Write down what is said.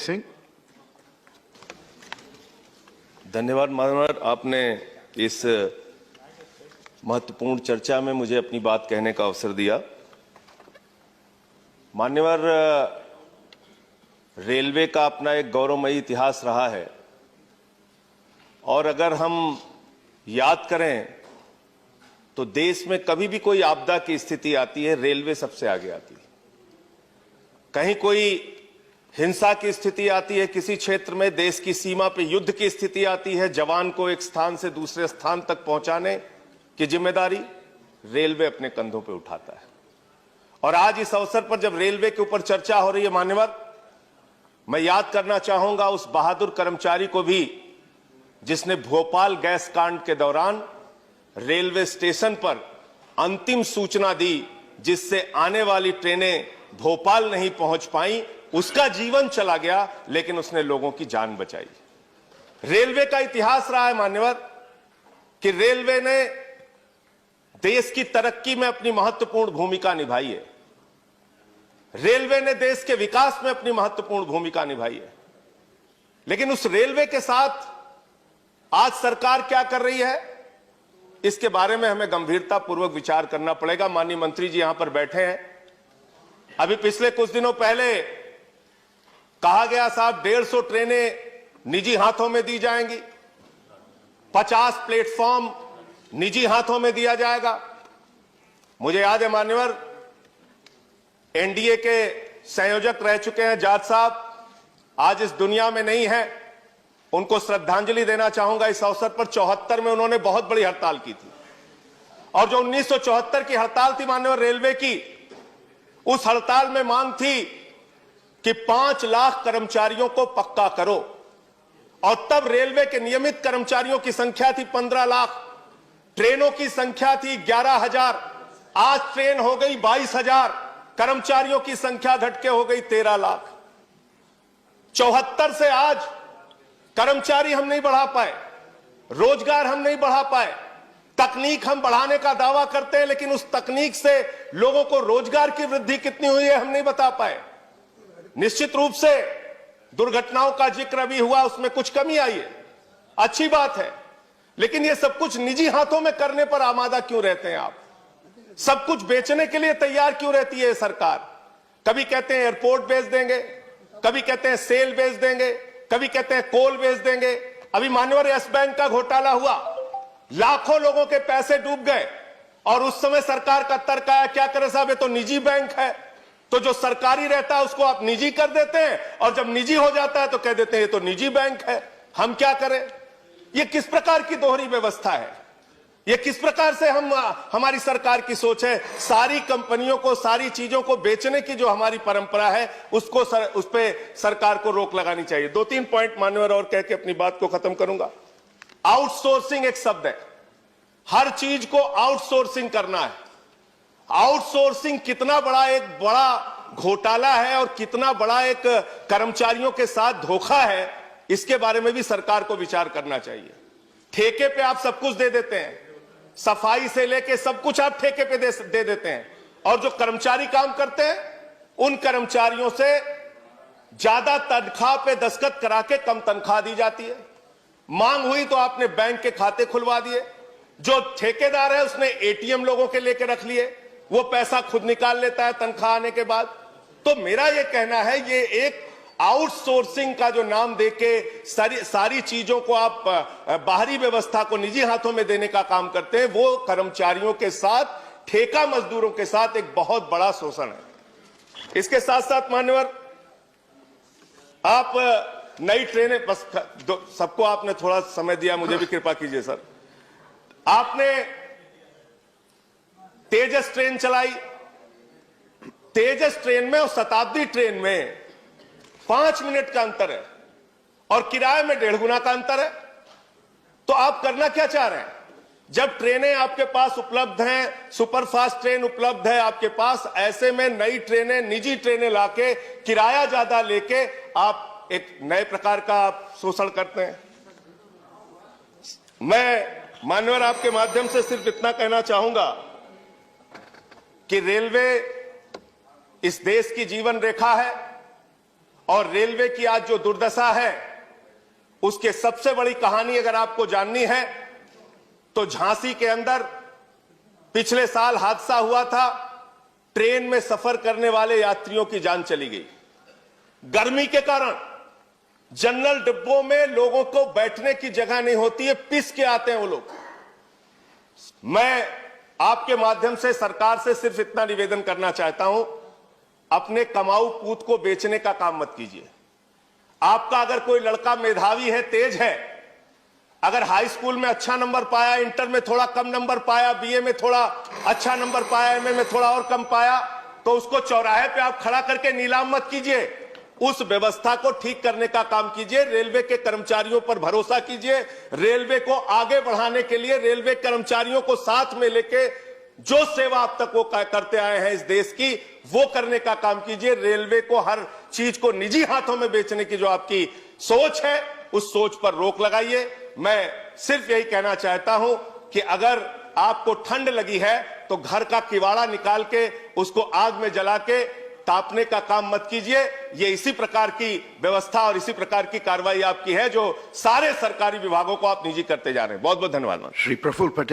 सिंह। धन्यवाद मानवर, आपने इस महत्वपूर्ण चर्चा में मुझे अपनी बात कहने का अवसर दिया। मान्यवर, रेलवे का अपना एक गौरवमयी इतिहास रहा है और अगर हम याद करें तो देश में कभी भी कोई आपदा की स्थिति आती है, रेलवे सबसे आगे आती है। कहीं कोई हिंसा की स्थिति आती है किसी क्षेत्र में, देश की सीमा पे युद्ध की स्थिति आती है, जवान को एक स्थान से दूसरे स्थान तक पहुंचाने की जिम्मेदारी रेलवे अपने कंधों पे उठाता है। और आज इस अवसर पर जब रेलवे के ऊपर चर्चा हो रही है मान्यवर, मैं याद करना चाहूंगा उस बहादुर कर्मचारी को भी जिसने भोपाल गैस कांड के दौरान रेलवे स्टेशन पर अंतिम सूचना दी, जिससे आने वाली ट्रेनें भोपाल नहीं पहुंच पाई। उसका जीवन चला गया लेकिन उसने लोगों की जान बचाई। रेलवे का इतिहास रहा है मान्यवर कि रेलवे ने देश की तरक्की में अपनी महत्वपूर्ण भूमिका निभाई है, रेलवे ने देश के विकास में अपनी महत्वपूर्ण भूमिका निभाई है। लेकिन उस रेलवे के साथ आज सरकार क्या कर रही है, इसके बारे में हमें गंभीरतापूर्वक विचार करना पड़ेगा। माननीय मंत्री जी यहां पर बैठे हैं। अभी पिछले कुछ दिनों पहले कहा गया साहब 150 ट्रेनें निजी हाथों में दी जाएंगी, 50 प्लेटफॉर्म निजी हाथों में दिया जाएगा। मुझे याद है मान्यवर, एनडीए के संयोजक रह चुके हैं जाट साहब, आज इस दुनिया में नहीं है, उनको श्रद्धांजलि देना चाहूंगा इस अवसर पर। 74 में उन्होंने बहुत बड़ी हड़ताल की थी और जो 1974 की हड़ताल थी मान्यवर रेलवे की, उस हड़ताल में मांग थी कि 5 लाख कर्मचारियों को पक्का करो। और तब रेलवे के नियमित कर्मचारियों की संख्या थी 15 लाख, ट्रेनों की संख्या थी 11,000, आज ट्रेन हो गई 22,000, कर्मचारियों की संख्या घटके हो गई 13 लाख। 74 से आज कर्मचारी हम नहीं बढ़ा पाए, रोजगार हम नहीं बढ़ा पाए। तकनीक हम बढ़ाने का दावा करते हैं लेकिन उस तकनीक से लोगों को रोजगार की वृद्धि कितनी हुई है हम नहीं बता पाए। निश्चित रूप से दुर्घटनाओं का जिक्र भी हुआ, उसमें कुछ कमी आई है, अच्छी बात है, लेकिन ये सब कुछ निजी हाथों में करने पर आमादा क्यों रहते हैं आप? सब कुछ बेचने के लिए तैयार क्यों रहती है सरकार? कभी कहते हैं एयरपोर्ट बेच देंगे, कभी कहते हैं सेल बेच देंगे, कभी कहते हैं कोल बेच देंगे। अभी मान्यवर यस बैंक का घोटाला हुआ, लाखों लोगों के पैसे डूब गए और उस समय सरकार का तर्क आया, क्या करें साहब, ये तो निजी बैंक है, तो जो सरकारी रहता है उसको आप निजी कर देते हैं और जब निजी हो जाता है तो कह देते हैं ये तो निजी बैंक है, हम क्या करें? ये किस प्रकार की दोहरी व्यवस्था है? ये किस प्रकार से हमारी सरकार की सोच है? सारी कंपनियों को, सारी चीजों को बेचने की जो हमारी परंपरा है उसको उस पे सरकार को रोक लगानी चाहिए। 2-3 पॉइंट मान्यवर और कह के अपनी बात को खत्म करूंगा। आउटसोर्सिंग एक शब्द है, हर चीज को आउटसोर्सिंग करना है। आउटसोर्सिंग कितना बड़ा घोटाला है और कितना बड़ा एक कर्मचारियों के साथ धोखा है, इसके बारे में भी सरकार को विचार करना चाहिए। ठेके पे आप सब कुछ दे देते हैं, सफाई से लेके सब कुछ आप ठेके पे दे देते हैं और जो कर्मचारी काम करते हैं उन कर्मचारियों से ज्यादा तनख्वाह पे दस्तखत करा के कम तनख्वाह दी जाती है। मांग हुई तो आपने बैंक के खाते खुलवा दिए, जो ठेकेदार है उसने एटीएम लोगों के लेके रख लिए, वो पैसा खुद निकाल लेता है तनख्वाह आने के बाद। तो मेरा ये कहना है, ये एक आउटसोर्सिंग का जो नाम देके सारी चीजों को आप बाहरी व्यवस्था को निजी हाथों में देने का काम करते हैं, वो कर्मचारियों के साथ, ठेका मजदूरों के साथ एक बहुत बड़ा शोषण है। इसके साथ साथ मान्यवर, आप नई ट्रेनें, बस सबको आपने थोड़ा समय दिया, मुझे भी कृपा कीजिए सर। आपने तेजस ट्रेन चलाई, तेजस ट्रेन में और शताब्दी ट्रेन में 5 मिनट का अंतर है और किराए में 1.5 गुना का अंतर है। तो आप करना क्या चाह रहे हैं? जब ट्रेनें आपके पास उपलब्ध हैं, सुपरफास्ट ट्रेन उपलब्ध है आपके पास, ऐसे में नई ट्रेनें, निजी ट्रेनें लाके किराया ज्यादा लेके आप एक नए प्रकार का आप शोषण करते हैं। मैं मान्यवर आपके माध्यम से सिर्फ इतना कहना चाहूंगा कि रेलवे इस देश की जीवन रेखा है और रेलवे की आज जो दुर्दशा है, उसके सबसे बड़ी कहानी अगर आपको जाननी है तो झांसी के अंदर पिछले साल हादसा हुआ था। ट्रेन में सफर करने वाले यात्रियों की जान चली गई। गर्मी के कारण जनरल डिब्बों में लोगों को बैठने की जगह नहीं होती है, पिस के आते हैं वो लोग। मैं आपके माध्यम से सरकार से सिर्फ इतना निवेदन करना चाहता हूं, अपने कमाऊ पूत को बेचने का काम मत कीजिए। आपका अगर कोई लड़का मेधावी है, तेज है, अगर हाई स्कूल में अच्छा नंबर पाया, इंटर में थोड़ा कम नंबर पाया, बीए में थोड़ा अच्छा नंबर पाया, एमए में थोड़ा और कम पाया, तो उसको चौराहे पे आप खड़ा करके नीलाम मत कीजिए। उस व्यवस्था को ठीक करने का काम कीजिए। रेलवे के कर्मचारियों पर भरोसा कीजिए। रेलवे को आगे बढ़ाने के लिए रेलवे कर्मचारियों को साथ में लेके जो सेवा अब तक वो करते आए हैं इस देश की, वो करने का काम कीजिए। रेलवे को हर चीज को निजी हाथों में बेचने की जो आपकी सोच है, उस सोच पर रोक लगाइए। मैं सिर्फ यही कहना चाहता हूं कि अगर आपको ठंड लगी है तो घर का किवाड़ा निकाल के उसको आग में जला के तापने का काम मत कीजिए। ये इसी प्रकार की व्यवस्था और इसी प्रकार की कार्रवाई आपकी है जो सारे सरकारी विभागों को आप निजी करते जा रहे हैं। बहुत बहुत धन्यवाद। श्री प्रफुल्ल पटेल।